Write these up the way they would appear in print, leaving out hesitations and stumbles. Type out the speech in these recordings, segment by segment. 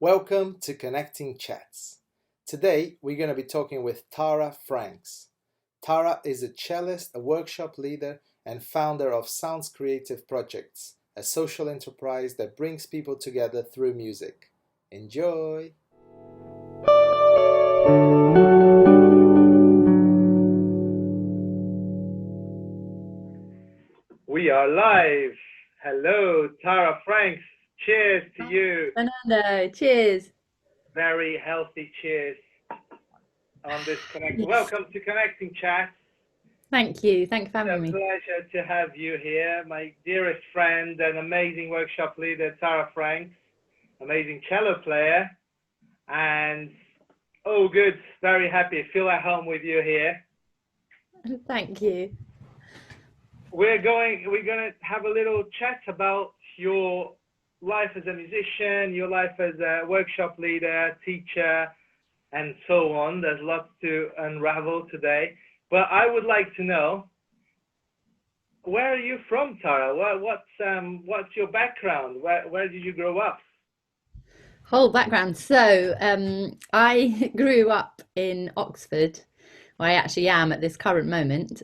Welcome to Connecting Chats. Today we're going to be talking with Tara Franks. Tara is a cellist, a workshop leader, and founder of Sounds Creative Projects, a social enterprise that brings people together through music. Enjoy! We are live. Hello, Tara Franks. Cheers to you. Fernando, cheers. Very healthy cheers on this connect. Yes. Welcome to Connecting Chats. Thank you. Thank you for having It's a me. pleasure to have you here, my dearest friend and amazing workshop leader, Tara Franks, amazing cello player, and oh, good, very happy, feel at home with you here. Thank you. We're gonna have a little chat about your life as a musician, your life as a workshop leader, teacher, and so on. There's lots to unravel today, but I would like to know, where are you from, Tara? What's your background? Where did you grow up? Whole background. So, I grew up in Oxford, where I actually am at this current moment.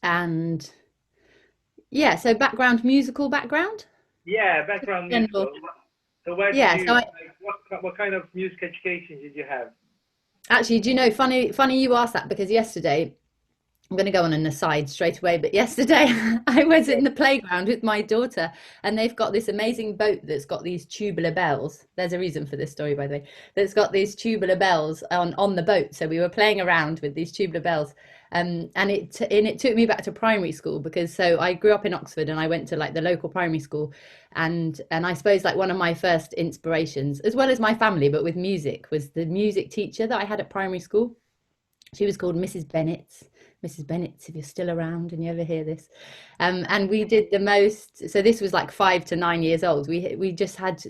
And yeah, so background, musical background. Yeah, background General. musical. So where did Yeah. you, So I like, what kind of music education did you have? actually, do you know, funny you asked that because yesterday I'm going to go on an aside straight away, but yesterday I was in the playground with my daughter, and they've got this amazing boat that's got these tubular bells. There's a reason for this story, by the way, that's got these tubular bells on the boat. So we were playing around with these tubular bells. And it took me back to primary school because so I grew up in Oxford and I went to like the local primary school, and I suppose like one of my first inspirations, as well as my family, but with music, was the music teacher that I had at primary school. She was called Mrs. Bennett. Mrs. Bennett, if you're still around and you ever hear this. And we did the most. So this was like 5 to 9 years old. We just had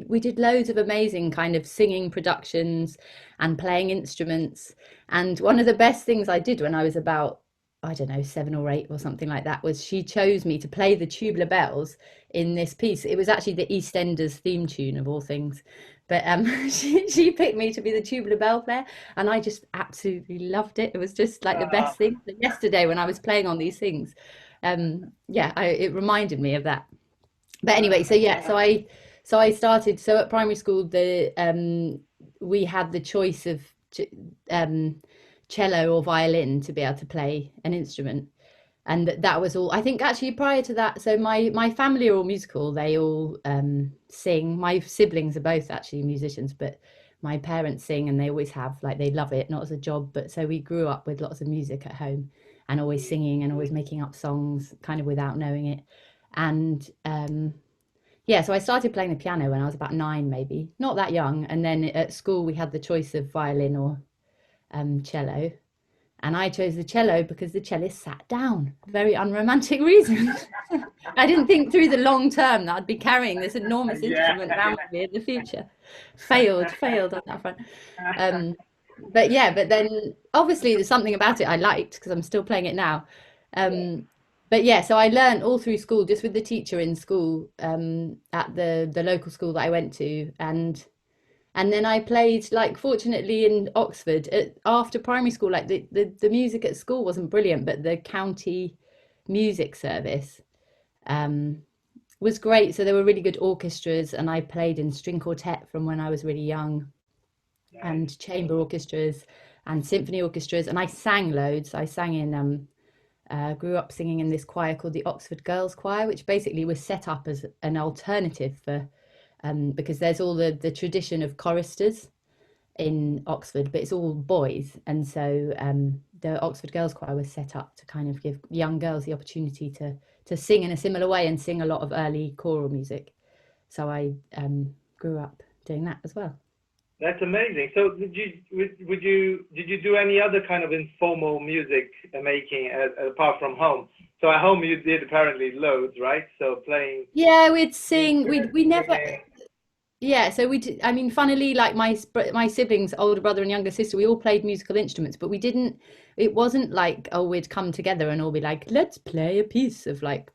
we did loads of amazing kind of singing productions and playing instruments. And one of the best things I did when I was about, I don't know, 7 or 8 or something like that, was she chose me to play the tubular bells in this piece. It was actually the EastEnders theme tune of all things. But she picked me to be the tubular bell player, and I just absolutely loved it. It was just like the Uh, best thing. But yesterday, when I was playing on these things, yeah, it reminded me of that. But anyway, so yeah, so I started. So at primary school, the we had the choice of um, cello or violin to be able to play an instrument, and that was all. I think actually prior to that, so my family are all musical. They all sing. My siblings are both actually musicians, but my parents sing and they always have, like, they love it, not as a job, but so we grew up with lots of music at home and always singing and always making up songs kind of without knowing it. And yeah, so I started playing the piano when I was about 9, maybe not that young, and then at school we had the choice of violin or cello, and I chose the cello because the cellist sat down. Very unromantic reason. I didn't think through the long term that I'd be carrying this enormous yeah. instrument around with me in the future. Failed on that front. Um, but yeah, but then obviously there's something about it I liked because I'm still playing it now. Um, but yeah, so I learned all through school, just with the teacher in school, at the local school that I went to, and then I played, like, fortunately in Oxford after primary school. Like the music at school wasn't brilliant, but the county music service um, was great. So there were really good orchestras, and I played in string quartet from when I was really young, Nice. and chamber orchestras and symphony orchestras, and I sang loads. I sang in grew up singing in this choir called the Oxford Girls Choir, which basically was set up as an alternative for because there's all the tradition of choristers in Oxford, but it's all boys. And so the Oxford Girls Choir was set up to kind of give young girls the opportunity to sing in a similar way and sing a lot of early choral music. So I grew up doing that as well. That's amazing. So did you do any other kind of informal music making apart from home? So at home you did apparently loads, right? So playing Yeah, we'd sing. We instruments, we never singing. Yeah, so I mean, funnily, like my siblings, older brother and younger sister, we all played musical instruments, but we didn't, it wasn't like, oh, we'd come together and all be like, let's play a piece of like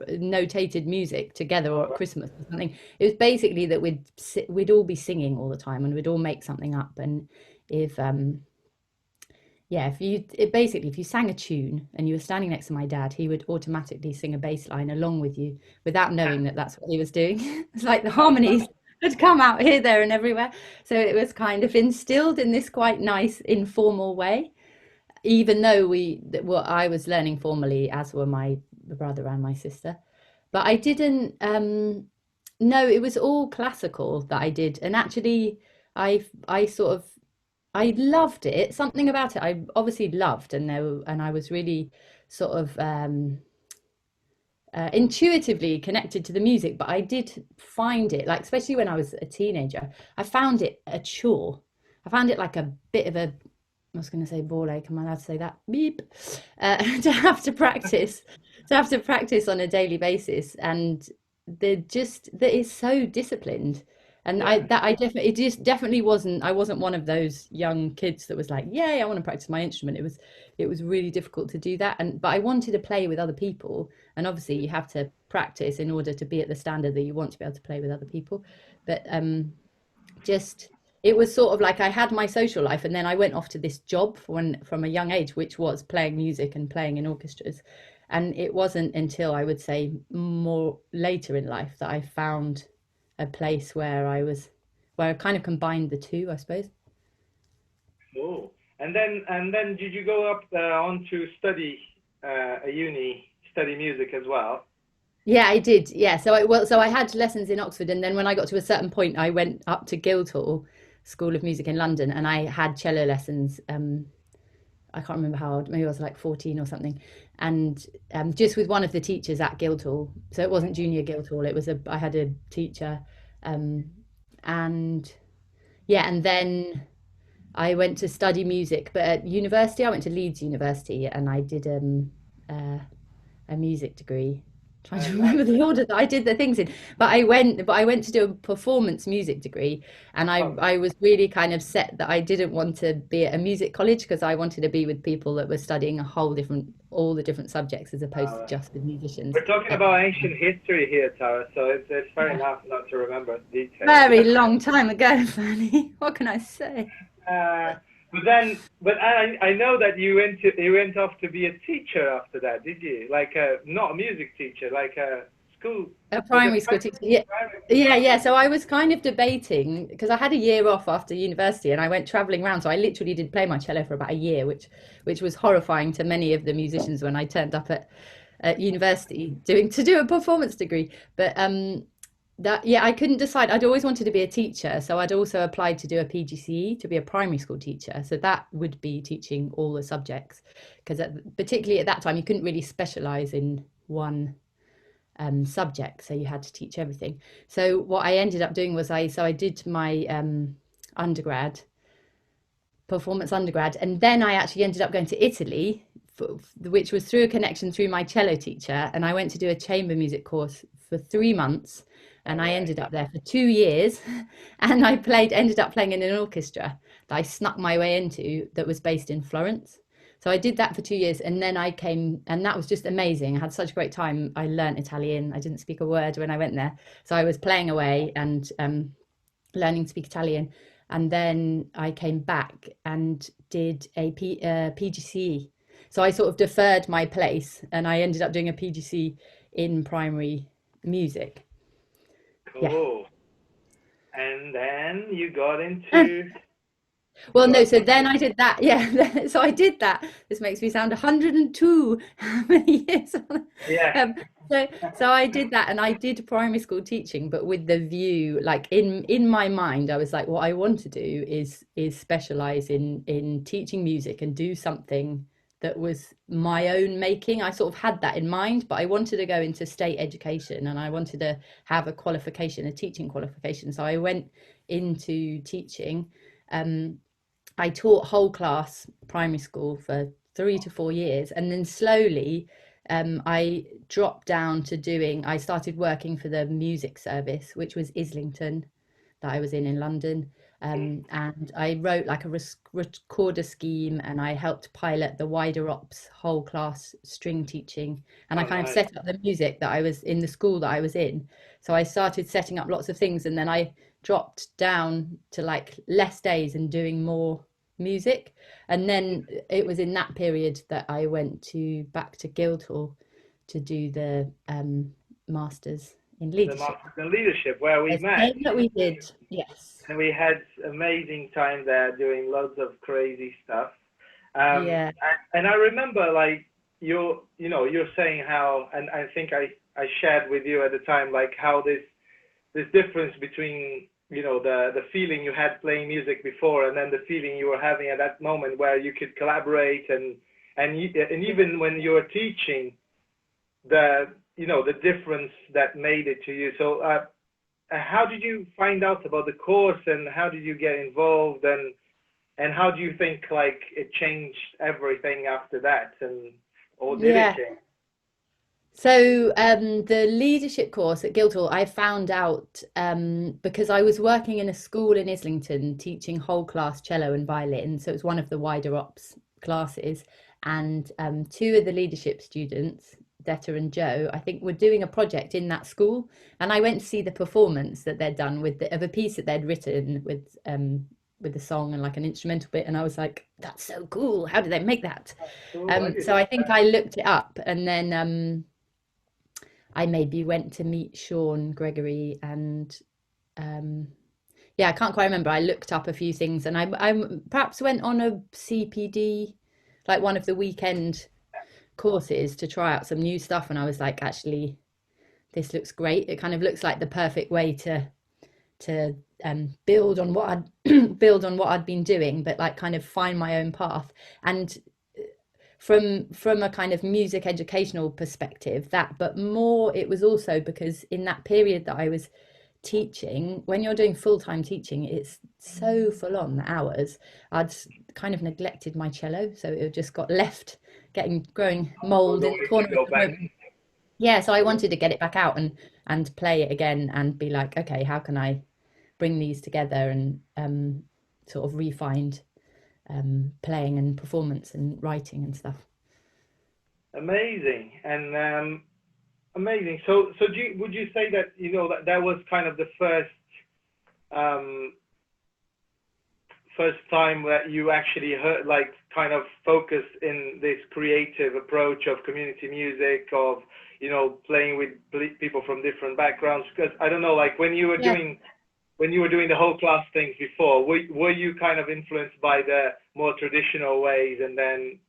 notated music together or at Christmas or something. It was basically that we'd all be singing all the time and we'd all make something up. And if yeah, basically if you sang a tune and you were standing next to my dad, he would automatically sing a bass line along with you without knowing that that's what he was doing. It's like the harmonies had come out here, there, and everywhere. So it was kind of instilled in this quite nice informal way, even though well, I was learning formally, as were my brother and my sister. But I didn't. No, it was all classical that I did, and actually, I sort of I loved it. Something about it I obviously loved, and I was really sort of intuitively connected to the music. But I did find it, like, especially when I was a teenager, I found it a chore. I found it like a bit of a, I was going to say ball ache. Am I allowed to say that? Beep. To have to practice on a daily basis, and that is so disciplined. And Yeah. I definitely, it just definitely wasn't. I wasn't one of those young kids that was like, "Yay, I want to practice my instrument." It was really difficult to do that, and but I wanted to play with other people, and obviously you have to practice in order to be at the standard that you want to be able to play with other people. But just it was sort of like I had my social life, and then I went off to this job from a young age, which was playing music and playing in orchestras. And it wasn't until I would say more later in life that I found a place where I kind of combined the two, I suppose. Cool. And then did you go up on to study a uni, study music as well? Yeah, I did. Yeah, so I had lessons in Oxford, and then when I got to a certain point, I went up to Guildhall School of Music in London, and I had cello lessons. I can't remember how old, maybe I was like 14 or something, and just with one of the teachers at Guildhall. So it wasn't junior Guildhall; I had a teacher, um, and yeah, and then I went to study music. But at university, I went to Leeds University, and I did uh, a music degree. Trying to remember Nice. the order that I did the things in, but I went to do a performance music degree, and Oh, I was really kind of set that I didn't want to be at a music college because I wanted to be with people that were studying all the different subjects as opposed to uh, just with musicians. we're talking And about ancient history here, Tara, so it's fair yeah, enough not to remember details. very long time ago, Fanny. What can I say? uh, but I know that you went off to be a teacher after that, did you? Like not a music teacher, like a school. A Was it primary school teacher. Yeah. primary? Yeah. So I was kind of debating because I had a year off after university and I went traveling around. So I literally did play my cello for about a year, which was horrifying to many of the musicians when I turned up at university to do a performance degree. But that yeah, I couldn't decide. I'd always wanted to be a teacher, so I'd also applied to do a PGCE to be a primary school teacher. So that would be teaching all the subjects because particularly at that time you couldn't really specialize in one subject, so you had to teach everything. So what I ended up doing was I did my undergrad, performance undergrad, and then I actually ended up going to Italy, which was through a connection through my cello teacher, and I went to do a chamber music course for 3 months, and All I right. ended up there for 2 years, and ended up playing in an orchestra that I snuck my way into that was based in Florence. So I did that for 2 years, and then I came, and that was just amazing. I had such a great time. I learned Italian. I didn't speak a word when I went there, so I was playing away and learning to speak Italian. And then I came back and did PGCE. So I sort of deferred my place, and I ended up doing a PGC in primary music. Yeah. Cool. And then you got into you Well, no, got so then I did that. Yeah. So I did that. This makes me sound 102. How many years? yeah. Um, so I did that and I did primary school teaching, but with the view, like in my mind, I was like, what I want to do is specialize in teaching music and do something that was my own making. I sort of had that in mind, but I wanted to go into state education and I wanted to have a qualification, a teaching qualification. So I went into teaching. Um, I taught whole class primary school for 3 to 4 years, and then slowly I dropped down to I started working for the music service, which was Islington. that I was in London. And I wrote like a recorder scheme, and I helped pilot the wider ops whole class string teaching. And I Oh, kind of nice. set up the music that I was in the school that I was in. So I started setting up lots of things, and then I dropped down to like less days and doing more music. And then it was in that period that I went to back to Guildhall to do the masters in The leadership. Masters in Leadership, where we The met. same that we did, yes. And we had amazing time there doing loads of crazy stuff. Um, Yeah, and I remember like you're saying how, and I think I shared with you at the time, like how this difference between the feeling you had playing music before and then the feeling you were having at that moment where you could collaborate and even when you were teaching the difference that made it to you. So how did you find out about the course and how did you get involved and how do you think like it changed everything after that and or did it yeah. change? So the leadership course at Guildhall, I found out because I was working in a school in Islington teaching whole class cello and violin. So it was one of the wider ops classes, and two of the leadership students, Detta and Joe, I think were doing a project in that school, and I went to see the performance that they'd done of a piece that they'd written with the song and like an instrumental bit, and I was like, "That's so cool! How did they make that?" Cool, I So didn't. I think I looked it up, and then I maybe went to meet Sean Gregory and um, yeah, I can't quite remember. I looked up a few things, and I perhaps went on a CPD, like one of the weekend courses to try out some new stuff, and I was like, actually, this looks great. It kind of looks like the perfect way to build on what I'd build on what I'd been doing, but like kind of find my own path. And from a kind of music educational perspective, that, but more it was also because in that period that I was teaching, when you're doing full-time teaching, it's so full on the hours. I'd kind of neglected my cello, so it just got left getting growing So mold the in the way corner to of go the back. room. Yeah, so I wanted to get it back out and play it again and be like, okay, how can I bring these together and sort of refined playing and performance and writing and stuff. Amazing. And amazing. So would you say that that was kind of the um, first time that you actually heard like kind of focus in this creative approach of community music of playing with people from different backgrounds? Because I don't know, like Yeah. when you were doing the whole class things before, were you kind of influenced by the more traditional ways and then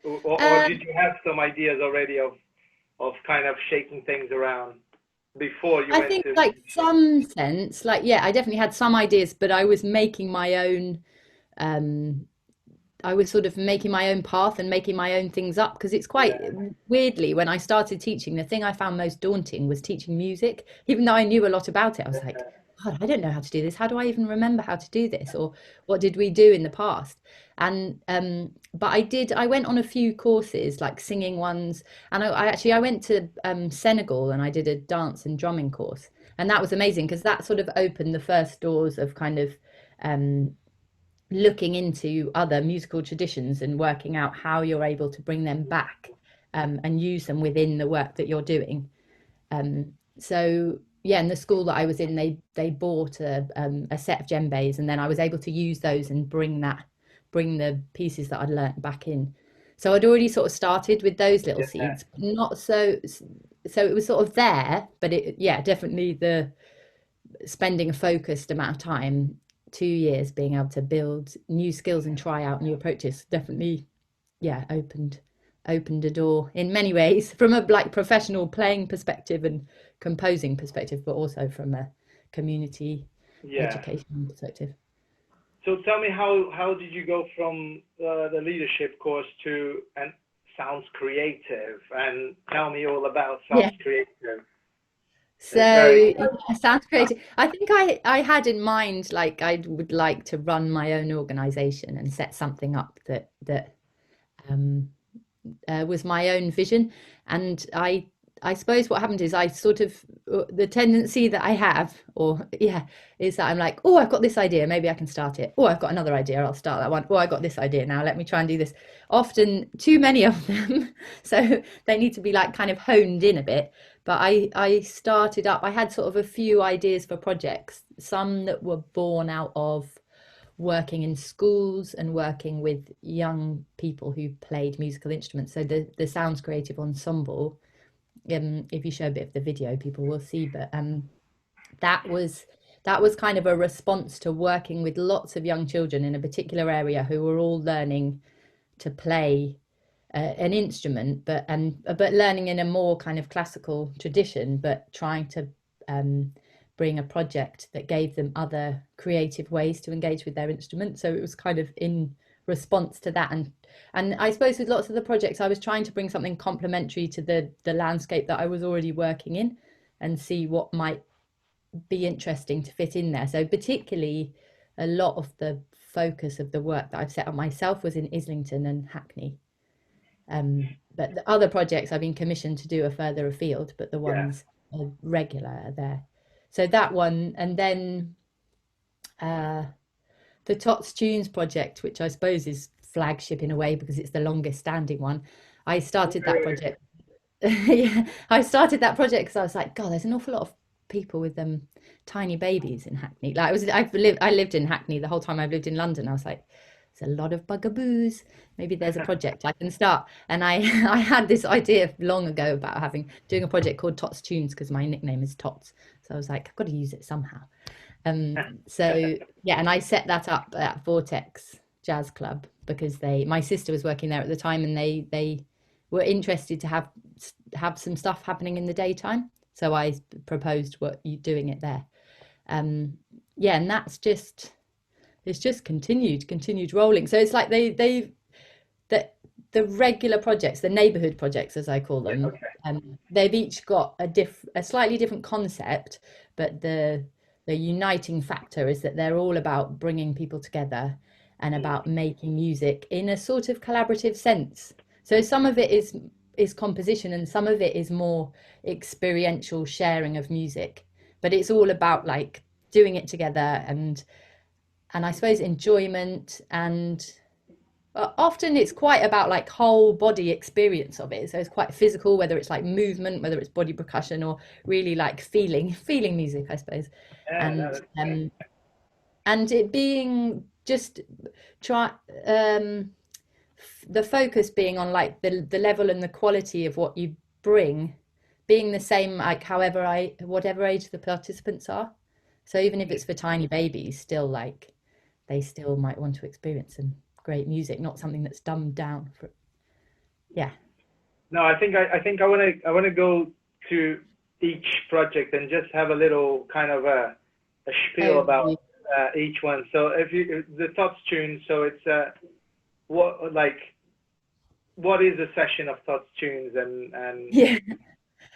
or Um, did you have some ideas already of kind of shaking things around before you I went think to like leadership? some sense, like yeah, I definitely had some ideas, but I was making my own um I was sort of making my own path and making my own things up because it's quite Yeah, weirdly when I started teaching, the thing I found most daunting was teaching music. Even though I knew a lot about it, I was like, God, I don't know how to do this. How do I even remember how to do this? Or what did we do in the past? And but I went on a few courses, like singing ones, and I went to Senegal and I did a dance and drumming course, and that was amazing because that sort of opened the first doors of kind of um, looking into other musical traditions and working out how you're able to bring them back and use them within the work that you're doing. So yeah, in the school that I was in, they bought a set of djembes, and then I was able to use those and bring the pieces that I'd learnt back in. So I'd already sort of started with those little yeah, seeds, not so it was sort of there, but it yeah, definitely the spending a focused amount of time, 2 years being able to build new skills and try out new approaches, definitely yeah, opened a door in many ways from a like professional playing perspective and composing perspective, but also from a community yeah. education perspective. So tell me how did you go from the leadership course to and sounds creative and tell me all about Yeah. sounds creative. It's So very yeah, sounds creative. I think I had in mind like I would like to run my own organization and set something up that um, was my own vision, and I suppose what happened is I sort of the tendency that I have, or yeah, is that I'm like, oh, I've got this idea, maybe I can start it. Oh, I've got another idea, I'll start that one. Oh, I got this idea now, let me try and do this. Often too many of them, so they need to be like kind of honed in a bit. But I started up. I had sort of a few ideas for projects, some that were born out of working in schools and working with young people who played musical instruments. So the Sounds Creative Ensemble, if you show a bit of the video, people will see. But that was that was kind of a response to working with lots of young children in a particular area who were all learning to play an instrument, but learning in a more kind of classical tradition, but trying to bring a project that gave them other creative ways to engage with their instrument. So it was kind of in response to that, and I suppose with lots of the projects, I was trying to bring something complementary to the landscape that I was already working in, and see what might be interesting to fit in there. So particularly, a lot of the focus of the work that I've set up myself was in Islington and Hackney. But the other projects I've been commissioned to do are further afield, but the Yeah. ones are regular are there. So that one, and then uh, the Tots Tunes project, which I suppose is flagship in a way because it's the longest standing one. I started that project. Yeah, I started that project because I was like, God, there's an awful lot of people with tiny babies in Hackney. Like I lived in Hackney the whole time I've lived in London. I was like, there's a lot of bugaboos. Maybe there's a project I can start. And I I had this idea long ago about doing a project called Tots Tunes because my nickname is Tots. So I was like, I've got to use it somehow. So yeah, and I set that up at Vortex Jazz Club because my sister was working there at the time, and they were interested to have some stuff happening in the daytime. So I proposed what you doing it there. Um, yeah, and it's just continued rolling. So it's like the the regular projects, the neighborhood projects as I call Yeah. them, Okay. they've each got a slightly different concept, but the uniting factor is that they're all about bringing people together and Mm. about making music in a sort of collaborative sense. So some of it is composition, and some of it is more experiential sharing of music, but it's all about like doing it together, and I suppose enjoyment, and often it's quite about like whole body experience of it. So it's quite physical, whether it's like movement, whether it's body percussion, or really like feeling music, I suppose. Yeah, no, And that's great. um and it being just try the focus being on like the level and the quality of what you bring being the same, like however I whatever age the participants are. So even if Mm. it's for tiny babies, still like they still might want to experience some great music, not something that's dumbed down for, yeah. No, I think I wanna go to each project and just have a little kind of a spiel about Overview. each one. So if you the Tots Tunes, so it's what like what is a session of Tots Tunes and Yeah.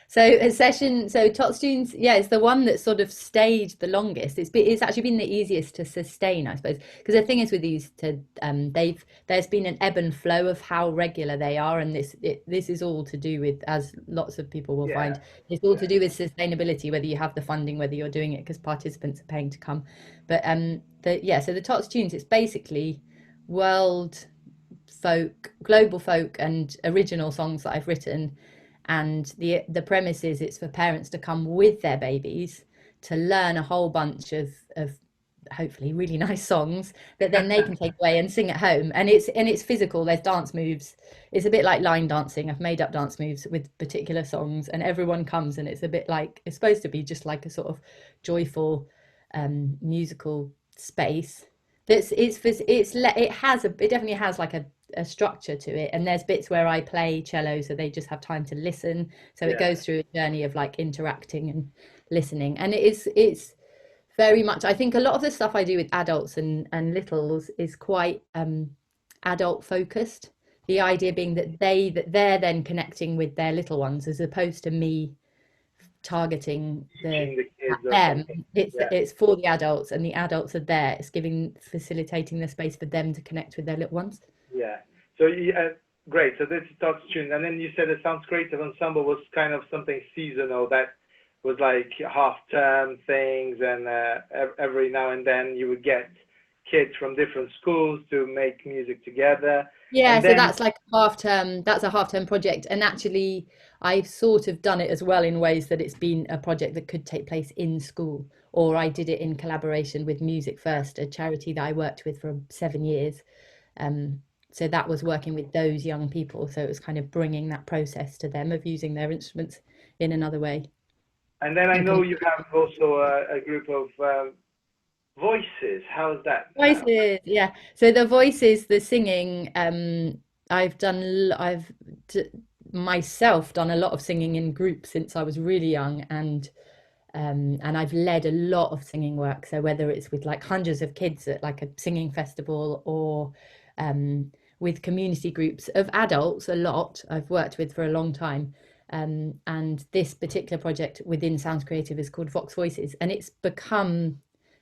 So a session, so Tot Tunes, yeah, it's the one that sort of stayed the longest. It's actually been the easiest to sustain, I suppose, because the thing is with these, there's been an ebb and flow of how regular they are, and this is all to do with, as lots of people will yeah, find, it's all yeah, to do with sustainability, whether you have the funding, whether you're doing it because participants are paying to come. But so the Tots Tunes, it's basically world folk, global folk, and original songs that I've written. And the premise is it's for parents to come with their babies to learn a whole bunch of hopefully really nice songs that then they can take away and sing at home. And it's physical. There's dance moves. It's a bit like line dancing. I've made up dance moves with particular songs, and everyone comes, and it's a bit like it's supposed to be just like a sort of joyful musical space it definitely has like a structure to it, and there's bits where I play cello so they just have time to listen, so it yeah. goes through a journey of like interacting and listening, and it's very much, I think a lot of the stuff I do with adults and littles is quite adult focused, the idea being that they're then connecting with their little ones as opposed to me targeting Teaching the kids or them. something. It's Yeah, it's for the adults, and the adults are there. It's facilitating the space for them to connect with their little ones. yeah. So great. So this is Tots Tunes. And then you said the Sounds Creative Ensemble was kind of something seasonal that was like half-term things, and every now and then you would get kids from different schools to make music together. Yeah, And so then, that's like that's a half-term project. And actually, I've sort of done it as well in ways that it's been a project that could take place in school, or I did it in collaboration with Music First, a charity that I worked with for 7 years. So that was working with those young people. So it was kind of bringing that process to them of using their instruments in another way. and then I And know you have also a group of voices. How's that? voices, yeah. So the voices, the singing, I've myself done a lot of singing in groups since I was really young, and I've led a lot of singing work. So whether it's with like hundreds of kids at like a singing festival, or with community groups of adults, a lot I've worked with for a long time. And this particular project within Sounds Creative is called Vox Voices, and it's become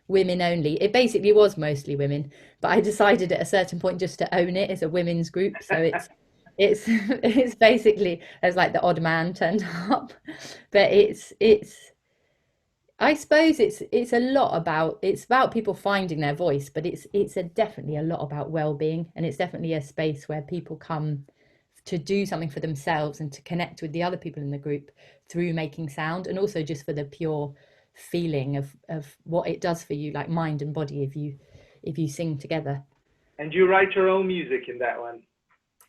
women only. It basically was mostly women, but I decided at a certain point just to own it as a women's group. So it's it's basically as like the odd man turned up, but it's I suppose it's a lot about it's about people finding their voice, but definitely a lot about well-being, and it's definitely a space where people come to do something for themselves and to connect with the other people in the group through making sound, and also just for the pure feeling of what it does for you, like mind and body, if you sing together. And you write your own music in that one?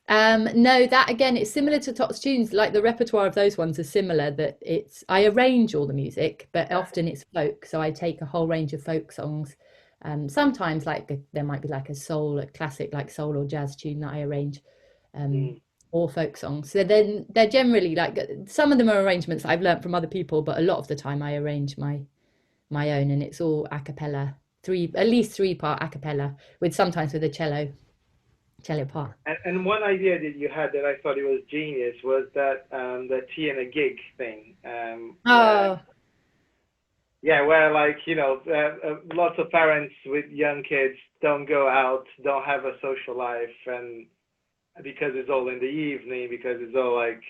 No, that again, it's similar to Tots Tunes. Like the repertoire of those ones are similar. That it's I arrange all the music, but often it's folk. So I take a whole range of folk songs. Sometimes there might be like a classic like soul or jazz tune that I arrange, Mm. or folk songs. So then they're generally like some of them are arrangements I've learnt from other people, but a lot of the time I arrange my own, and it's all a cappella, at least 3-part a cappella, with sometimes with a cello part. And one idea that you had that I thought it was genius was that the tea and a gig thing. Oh, Where like lots of parents with young kids don't go out, don't have a social life, and because it's all in the evening, because it's all like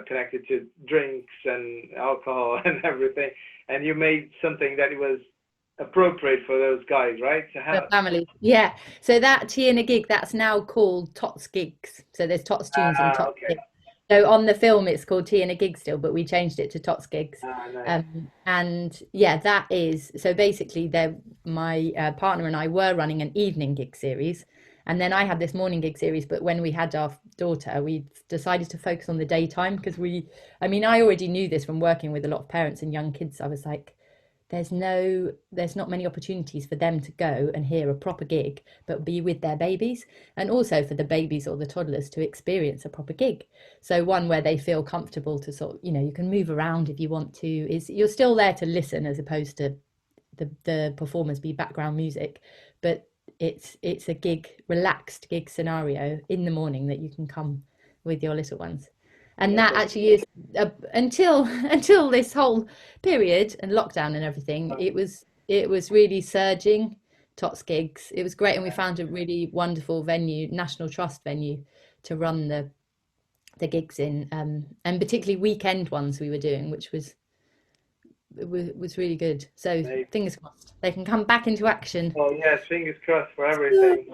connected to drinks and alcohol and everything, and you made something that it was appropriate for those guys, right? To the have. family. Yeah. So that tea and a gig, that's now called Tots Gigs. So there's Tots Tunes and Tots Okay. Gigs. So on the film, it's called Tea and a Gig still, but we changed it to Tots Gigs. Nice. And yeah, that is so basically, my partner and I were running an evening gig series, and then I had this morning gig series. But when we had our daughter, we decided to focus on the daytime because I already knew this from working with a lot of parents and young kids. I was like, there's not many opportunities for them to go and hear a proper gig but be with their babies, and also for the babies or the toddlers to experience a proper gig. So one where they feel comfortable to sort of, you can move around if you want to, is you're still there to listen as opposed to the performers be background music, but it's a relaxed gig scenario in the morning that you can come with your little ones. And that actually is until this whole period and lockdown and everything, it was really surging, Tots Gigs. It was great, and we found a really wonderful venue, National Trust venue, to run the gigs in, and particularly weekend ones we were doing, which was really good. So fingers crossed they can come back into action. Oh yes, fingers crossed for everything.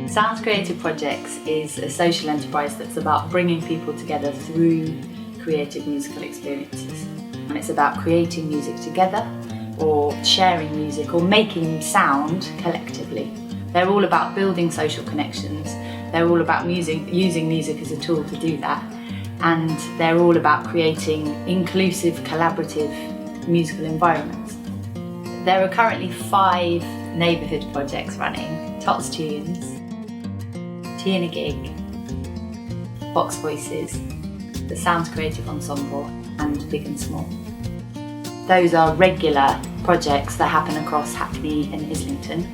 Sounds Creative Projects is a social enterprise that's about bringing people together through creative musical experiences. And it's about creating music together, or sharing music, or making sound collectively. They're all about building social connections. They're all about using music as a tool to do that. And they're all about creating inclusive, collaborative musical environments. There are currently 5 neighbourhood projects running: Tots Tunes, Tea and a Gig, Vox Voices, the Sounds Creative Ensemble, and Big and Small. Those are regular projects that happen across Hackney and Islington,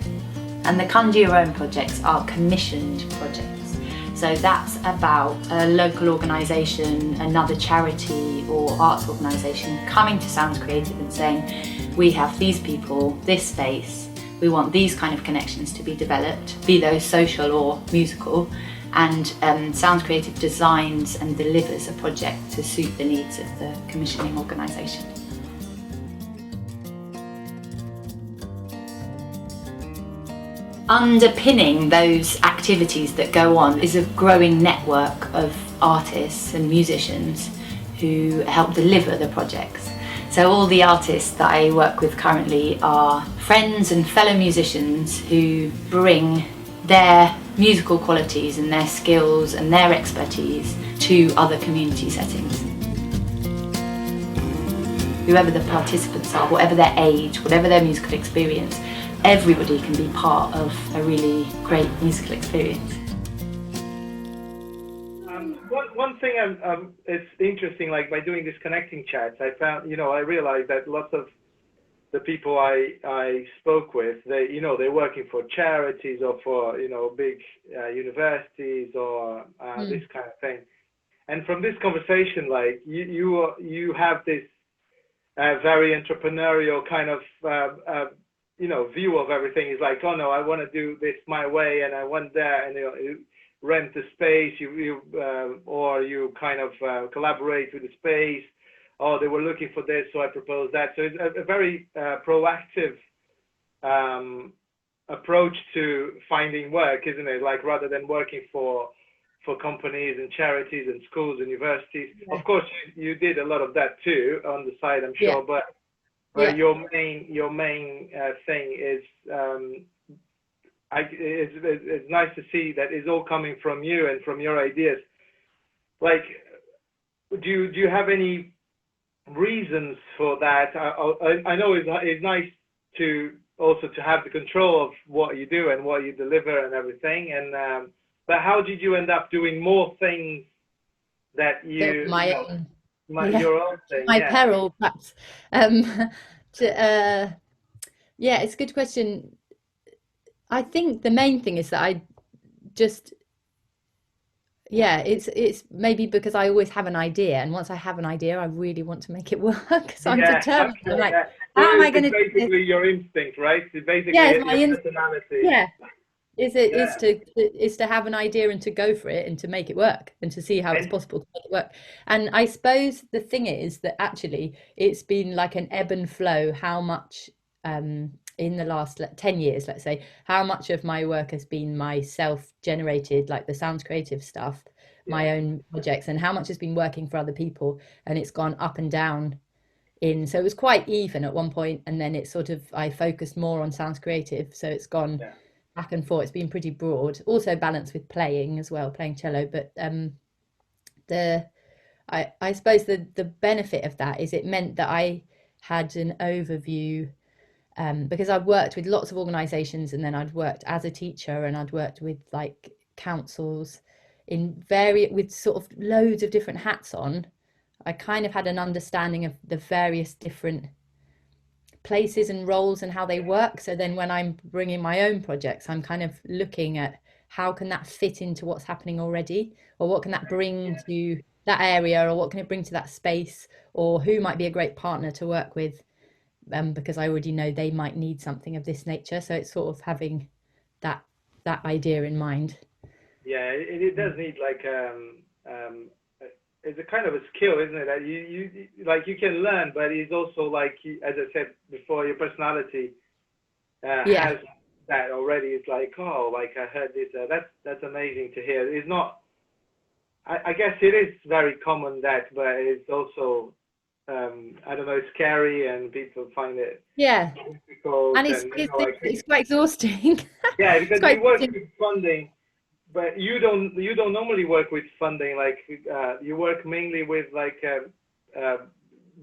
and the Conjure Your Own projects are commissioned projects. So that's about a local organisation, another charity or arts organisation coming to Sounds Creative and saying, we have these people, this space, we want these kind of connections to be developed, be those social or musical, and Sounds Creative designs and delivers a project to suit the needs of the commissioning organisation. Underpinning those activities that go on is a growing network of artists and musicians who help deliver the projects. So all the artists that I work with currently are friends and fellow musicians who bring their musical qualities and their skills and their expertise to other community settings. Whoever the participants are, whatever their age, whatever their musical experience, everybody can be part of a really great musical experience. One thing it's interesting, like by doing this connecting chats, I found, I realized that lots of the people I spoke with, they're working for charities or for, big universities or this kind of thing. And from this conversation, like you have this very entrepreneurial kind of, view of everything. Is like, oh no, I want to do this my way, and I want that, and you rent the space, or you kind of collaborate with the space. Oh, they were looking for this, so I proposed that. So it's a very proactive approach to finding work, isn't it? Like rather than working for companies and charities and schools and universities. Yeah. Of course, you did a lot of that too on the side, I'm sure. Yeah. But your main thing is it's nice to see that it's all coming from you and from your ideas. Like, do you have any reasons for that? I know it's nice to also to have the control of what you do and what you deliver and everything. And but how did you end up doing more things that you your own thing? My peril, perhaps. Yeah, it's a good question. I think the main thing is that I just, it's maybe because I always have an idea, and once I have an idea, I really want to make it work. So I'm determined. Okay, I'm like, how am I going to? Basically, your instinct, right? It's basically it's my personality. Yeah. Is to have an idea and to go for it and to make it work and to see how it's possible to make it work. And I suppose the thing is that actually it's been like an ebb and flow. How much in the last 10 years, let's say, how much of my work has been my self-generated, like the Sounds Creative stuff, my own projects, and how much has been working for other people, and it's gone up and down. So it was quite even at one point, and then it sort of I focused more on Sounds Creative, so it's gone back and forth. It's been pretty broad, also balanced with playing as well, playing cello. But I suppose the benefit of that is it meant that I had an overview, because I've worked with lots of organizations, and then I'd worked as a teacher, and I'd worked with like councils with sort of loads of different hats on. I kind of had an understanding of the various different places and roles and how they work. So then when I'm bringing my own projects, I'm kind of looking at how can that fit into what's happening already, or what can that bring to that area, or what can it bring to that space, or who might be a great partner to work with, because I already know they might need something of this nature. So it's sort of having that idea in mind. Yeah, it does need like it's a kind of a skill, isn't it? That you can learn, but it's also like, as I said before, your personality has that already. It's like, oh, like I heard this. That's amazing to hear. It's not. I guess it is very common that, but it's also I don't know, scary, and people find it difficult. And it's quite exhausting. Yeah, because you work with funding. But you don't normally work with funding, like you work mainly with like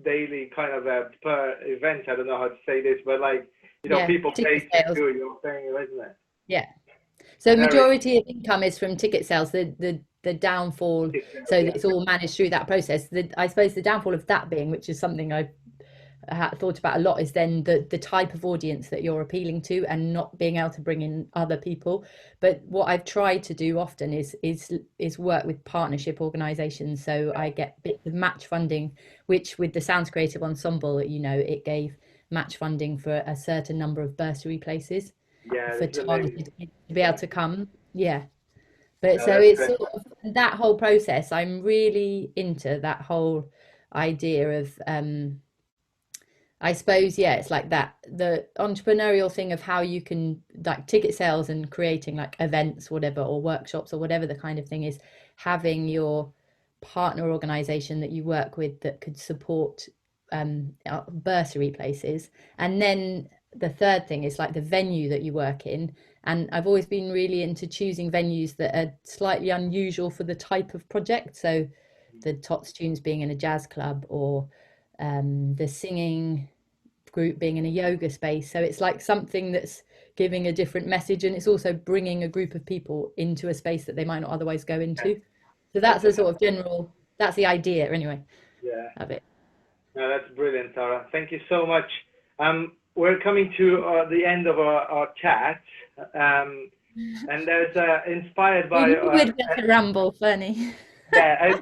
daily kind of per event. I don't know how to say this, but like people pay to do your thing, isn't it? Yeah. So majority of income is from ticket sales. The downfall, so it's all managed through that process. I suppose the downfall of that being, which is something I thought about a lot is then the type of audience that you're appealing to, and not being able to bring in other people. But what I've tried to do often is work with partnership organizations. So I get bits of match funding, which with the Sounds Creative Ensemble, it gave match funding for a certain number of bursary places Yeah, for this is amazing. talented kids to be able Yeah. to come. Yeah. But No, so that's it's great. sort of that whole process. I'm really into that whole idea of, I suppose, yeah, it's like that, the entrepreneurial thing of how you can, like, ticket sales and creating like events, whatever, or workshops or whatever the kind of thing is, having your partner organization that you work with that could support bursary places. And then the third thing is like the venue that you work in. And I've always been really into choosing venues that are slightly unusual for the type of project. So the Tots Tunes being in a jazz club, or the singing group being in a yoga space. So it's like something that's giving a different message, and it's also bringing a group of people into a space that they might not otherwise go Yeah, into. So that's that's the amazing. sort of general, that's the idea anyway Yeah. of it. No, that's brilliant, Tara. Thank you so much. We're coming to the end of our chat, and there's inspired We by knew we'd get to ramble, Fernie. yeah,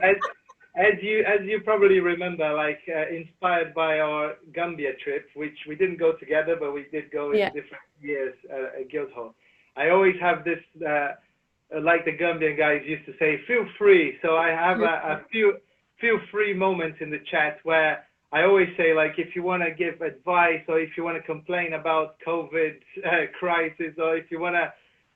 as you probably remember, like inspired by our Gambia trip, which we didn't go together, but we did go in Yeah. different years at Guildhall. I always have this, like the Gambian guys used to say, feel free. So I have a few feel free moments in the chat where I always say, like, if you want to give advice, or if you want to complain about COVID crisis, or if you want to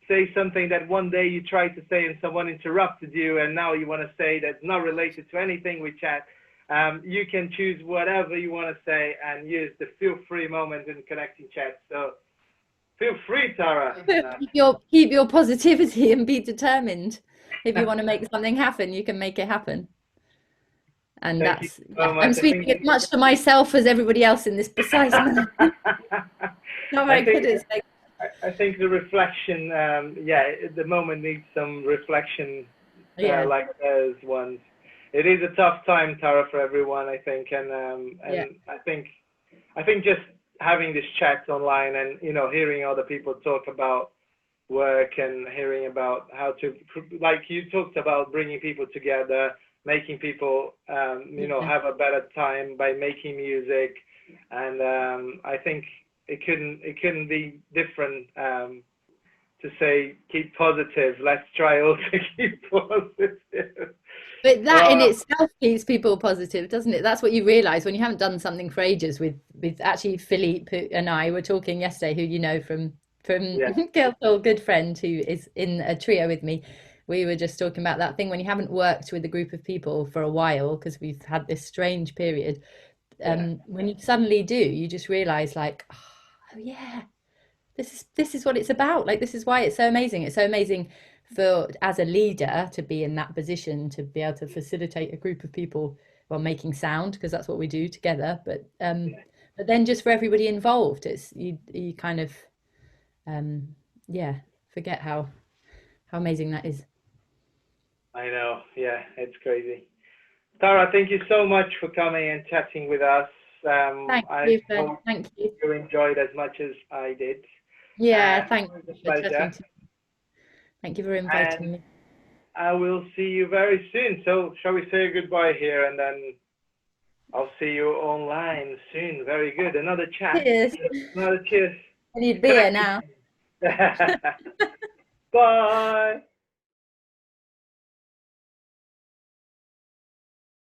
say something that one day you tried to say and someone interrupted you, and now you want to say that's not related to anything we chat, you can choose whatever you want to say and use the feel free moment in connecting chat. So feel free, Tara. Keep your positivity and be determined. If you want to make something happen, you can make it happen. And Thank you that's, so yeah, much. I'm I think speaking as much to myself as everybody else in this precise moment. Not I very good think at saying. I think the reflection, yeah, the moment needs some reflection, Yeah, like those ones. It is a tough time, Tara, for everyone, I think, yeah, and I think just having this chat online, and hearing other people talk about work, and hearing about how to, like you talked about, bringing people together, making people yeah. have a better time by making music, and I think it couldn't be different, to say keep positive. Let's try all to keep positive. But that in Uh, itself keeps people positive, doesn't it? That's what you realize when you haven't done something for ages. With actually Philippe and I were talking yesterday, who you know from yeah, Guildhall, good friend who is in a trio with me. We were just talking about that thing when you haven't worked with a group of people for a while, because we've had this strange period. yeah, When you suddenly do, you just realize, like, oh yeah, this is what it's about. Like, this is why it's so amazing. It's so amazing for, as a leader, to be in that position, to be able to facilitate a group of people while making sound, because that's what we do together. But then just for everybody involved, it's you kind of, um yeah, forget how amazing that is. I know. Yeah, it's crazy. Tara, thank you so much for coming and chatting with us. Thank I you, Fanny. hope Thank you. you enjoyed as much as I did. Yeah, It thank was you a for chatting pleasure, to me. Thank you for and inviting me. I will see you very soon. So, shall we say goodbye here, and then I'll see you online soon. Very good. Another chat. Cheers. Another cheers. I need beer Connected. now. Bye.